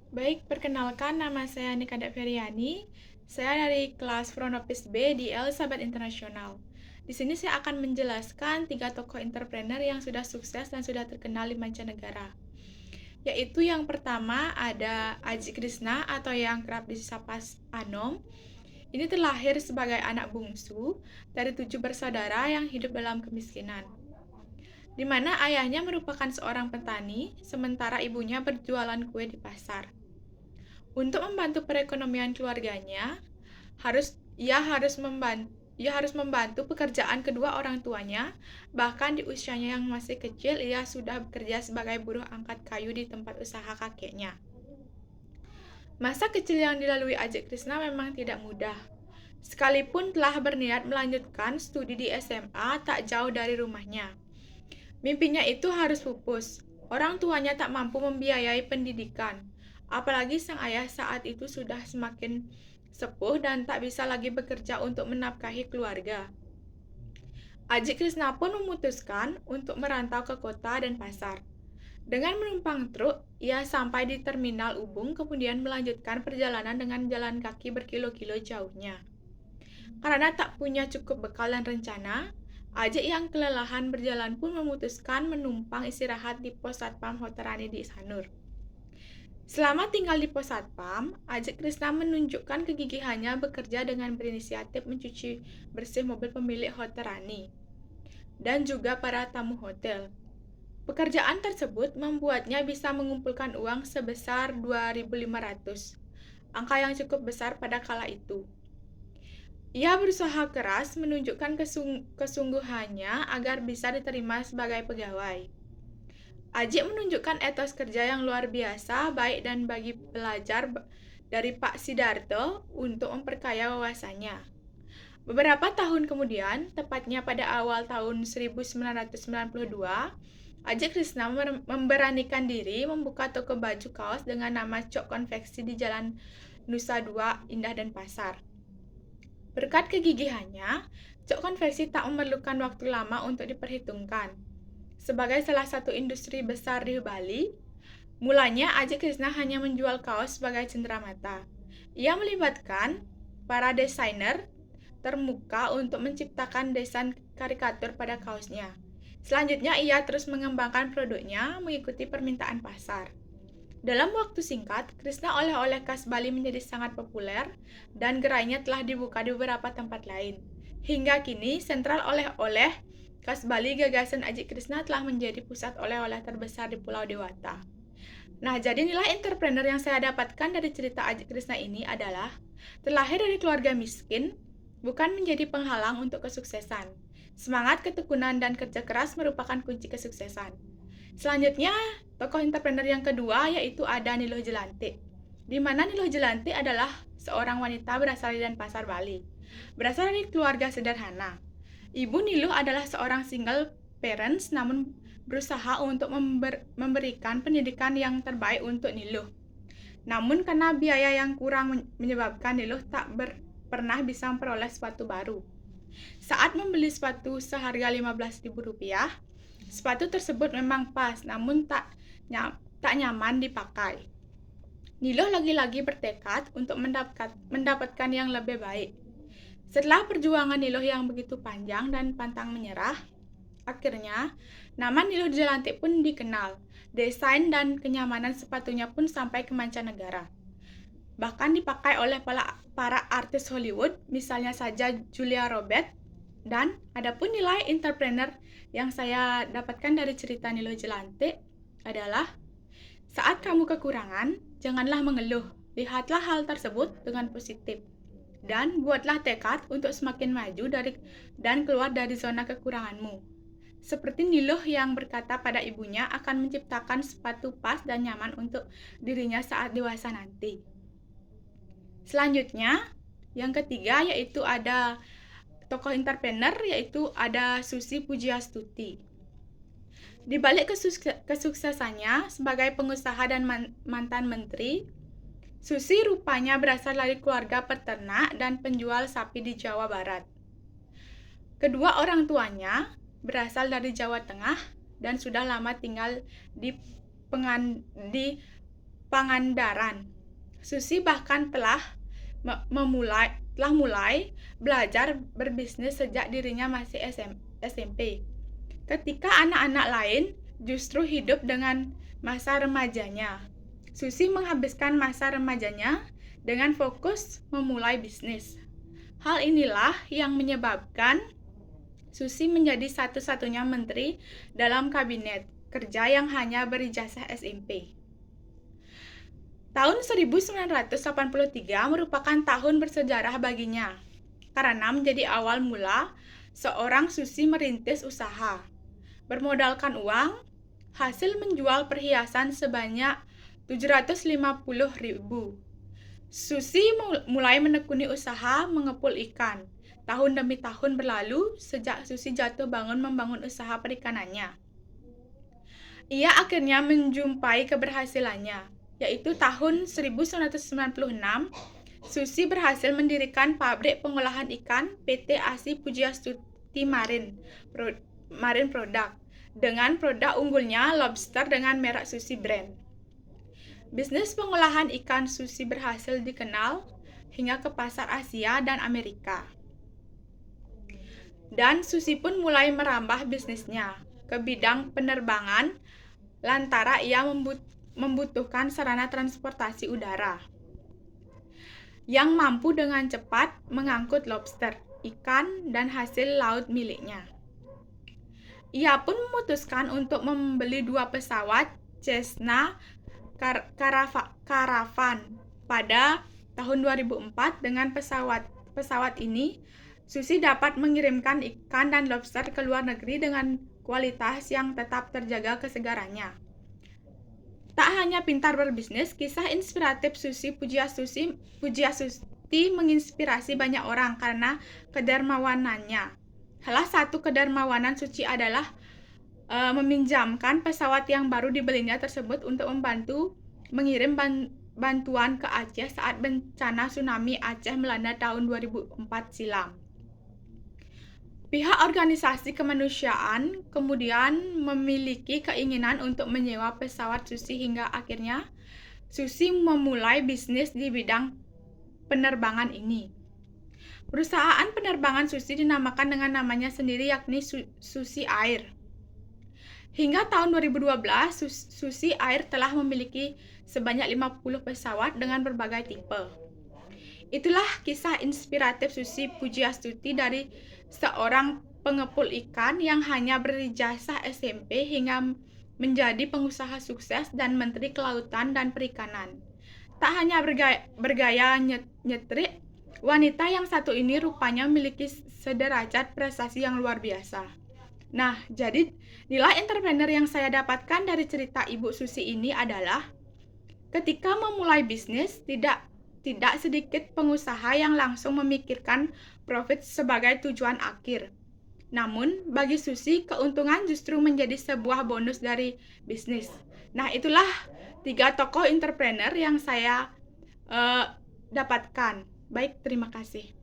Baik, perkenalkan nama saya Nikada Feryani. Saya dari kelas Front Office B di Elizabeth International. Di sini saya akan menjelaskan 3 tokoh entrepreneur yang sudah sukses dan sudah terkenal di mancanegara. Yaitu yang pertama ada Aji Krishna atau yang kerap disapa Anom. Ini terlahir sebagai anak bungsu dari 7 bersaudara yang hidup dalam kemiskinan, di mana ayahnya merupakan seorang petani, sementara ibunya berjualan kue di pasar. Untuk membantu perekonomian keluarganya, ia harus membantu pekerjaan kedua orang tuanya. Bahkan di usianya yang masih kecil, ia sudah bekerja sebagai buruh angkat kayu di tempat usaha kakeknya. Masa kecil yang dilalui Ajit Krishna memang tidak mudah. Sekalipun telah berniat melanjutkan studi di SMA tak jauh dari rumahnya, mimpinya itu harus pupus. Orang tuanya tak mampu membiayai pendidikan. Apalagi sang ayah saat itu sudah semakin sepuh dan tak bisa lagi bekerja untuk menafkahi keluarga. Ajit Krishna pun memutuskan untuk merantau ke kota dan pasar. Dengan menumpang truk, ia sampai di terminal Ubung kemudian melanjutkan perjalanan dengan jalan kaki berkilo-kilo jauhnya. Karena tak punya cukup bekal dan rencana, Ajik yang kelelahan berjalan pun memutuskan menumpang istirahat di pos Satpam Hoterani di Sanur. Selama tinggal di pos Satpam, Ajik Krishna menunjukkan kegigihannya bekerja dengan berinisiatif mencuci bersih mobil pemilik Hoterani dan juga para tamu hotel. Pekerjaan tersebut membuatnya bisa mengumpulkan uang sebesar 2.500, angka yang cukup besar pada kala itu. Ia berusaha keras menunjukkan kesungguhannya agar bisa diterima sebagai pegawai. Ajik menunjukkan etos kerja yang luar biasa, baik dan bagi belajar dari Pak Sidarto untuk memperkaya wawasannya. Beberapa tahun kemudian, tepatnya pada awal tahun 1992, Ajik Krishna memberanikan diri membuka toko baju kaos dengan nama Cok Konveksi di Jalan Nusa Dua, Indah Denpasar. Berkat kegigihannya, Cok Konveksi tak memerlukan waktu lama untuk diperhitungkan. Sebagai salah satu industri besar di Bali, mulanya Ajik Krishna hanya menjual kaos sebagai cenderamata. Ia melibatkan para desainer termuka untuk menciptakan desain karikatur pada kaosnya. Selanjutnya, ia terus mengembangkan produknya mengikuti permintaan pasar. Dalam waktu singkat, Krishna oleh-oleh khas Bali menjadi sangat populer dan gerainya telah dibuka di beberapa tempat lain. Hingga kini, sentral oleh-oleh khas Bali gagasan Ajik Krishna telah menjadi pusat oleh-oleh terbesar di Pulau Dewata. Nah, jadi nilai entrepreneur yang saya dapatkan dari cerita Ajik Krishna ini adalah terlahir dari keluarga miskin, bukan menjadi penghalang untuk kesuksesan. Semangat, ketekunan, dan kerja keras merupakan kunci kesuksesan. Selanjutnya, tokoh entrepreneur yang kedua yaitu ada Niluh Jelantik. Di mana Niluh Jelantik adalah seorang wanita berasal dari Denpasar, Bali. Berasal dari keluarga sederhana. Ibu Niluh adalah seorang single parents namun berusaha untuk memberikan pendidikan yang terbaik untuk Niluh. Namun karena biaya yang kurang menyebabkan Niluh tak pernah bisa memperoleh sepatu baru. Saat membeli sepatu seharga Rp15.000, sepatu tersebut memang pas, namun tak nyaman dipakai. Niluh lagi-lagi bertekad untuk mendapatkan yang lebih baik. Setelah perjuangan Niluh yang begitu panjang dan pantang menyerah, akhirnya nama Niluh Jelantik pun dikenal. Desain dan kenyamanan sepatunya pun sampai ke mancanegara. Bahkan dipakai oleh para artis Hollywood, misalnya saja Julia Roberts. Dan adapun nilai entrepreneur yang saya dapatkan dari cerita Niluh Jelantik adalah saat kamu kekurangan, janganlah mengeluh. Lihatlah hal tersebut dengan positif. Dan buatlah tekad untuk semakin maju dan keluar dari zona kekuranganmu. Seperti Niluh yang berkata pada ibunya akan menciptakan sepatu pas dan nyaman untuk dirinya saat dewasa nanti. Selanjutnya, yang ketiga yaitu ada tokoh entrepreneur yaitu ada Susi Pujiastuti. Di balik kesuksesannya sebagai pengusaha dan mantan menteri, Susi rupanya berasal dari keluarga peternak dan penjual sapi di Jawa Barat. Kedua orang tuanya berasal dari Jawa Tengah dan sudah lama tinggal di Pangandaran. Susi bahkan telah mulai belajar berbisnis sejak dirinya masih SMP. Ketika anak-anak lain justru hidup dengan masa remajanya, Susi menghabiskan masa remajanya dengan fokus memulai bisnis. Hal inilah yang menyebabkan Susi menjadi satu-satunya menteri dalam kabinet kerja yang hanya berijazah SMP. Tahun 1983 merupakan tahun bersejarah baginya, karena menjadi awal mula seorang Susi merintis usaha. Bermodalkan uang, hasil menjual perhiasan sebanyak 750.000. Susi mulai menekuni usaha mengepul ikan. Tahun demi tahun berlalu sejak Susi jatuh bangun membangun usaha perikanannya. Ia akhirnya menjumpai keberhasilannya, yaitu tahun 1996, Susi berhasil mendirikan pabrik pengolahan ikan PT ASI Pujiastuti Marine Product dengan produk unggulnya lobster dengan merek Susi Brand. Bisnis pengolahan ikan Susi berhasil dikenal hingga ke pasar Asia dan Amerika. Dan Susi pun mulai merambah bisnisnya ke bidang penerbangan lantaran ia membutuhkan sarana transportasi udara yang mampu dengan cepat mengangkut lobster, ikan, dan hasil laut miliknya. Ia pun memutuskan untuk membeli 2 pesawat Cessna Caravan pada tahun 2004. Dengan pesawat ini, Susi dapat mengirimkan ikan dan lobster ke luar negeri dengan kualitas yang tetap terjaga kesegarannya. Tak hanya pintar berbisnis, kisah inspiratif Susi Pujiastuti menginspirasi banyak orang karena kedermawanannya. Salah satu kedermawanan Suci adalah meminjamkan pesawat yang baru dibelinya tersebut untuk membantu mengirim bantuan ke Aceh saat bencana tsunami Aceh melanda tahun 2004 silam. Pihak organisasi kemanusiaan kemudian memiliki keinginan untuk menyewa pesawat Susi hingga akhirnya Susi memulai bisnis di bidang penerbangan ini. Perusahaan penerbangan Susi dinamakan dengan namanya sendiri, yakni Susi Air. Hingga tahun 2012, Susi Air telah memiliki sebanyak 50 pesawat dengan berbagai tipe. Itulah kisah inspiratif Susi Pujiastuti dari seorang pengepul ikan yang hanya berijazah SMP hingga menjadi pengusaha sukses dan Menteri Kelautan dan Perikanan. Tak hanya bergaya nyetrik, wanita yang satu ini rupanya memiliki sederajat prestasi yang luar biasa. Nah, jadi nilai entrepreneur yang saya dapatkan dari cerita Ibu Susi ini adalah ketika memulai bisnis, tidak sedikit pengusaha yang langsung memikirkan profit sebagai tujuan akhir. Namun, bagi Susi, keuntungan justru menjadi sebuah bonus dari bisnis. Nah, itulah 3 tokoh entrepreneur yang saya dapatkan. Baik, terima kasih.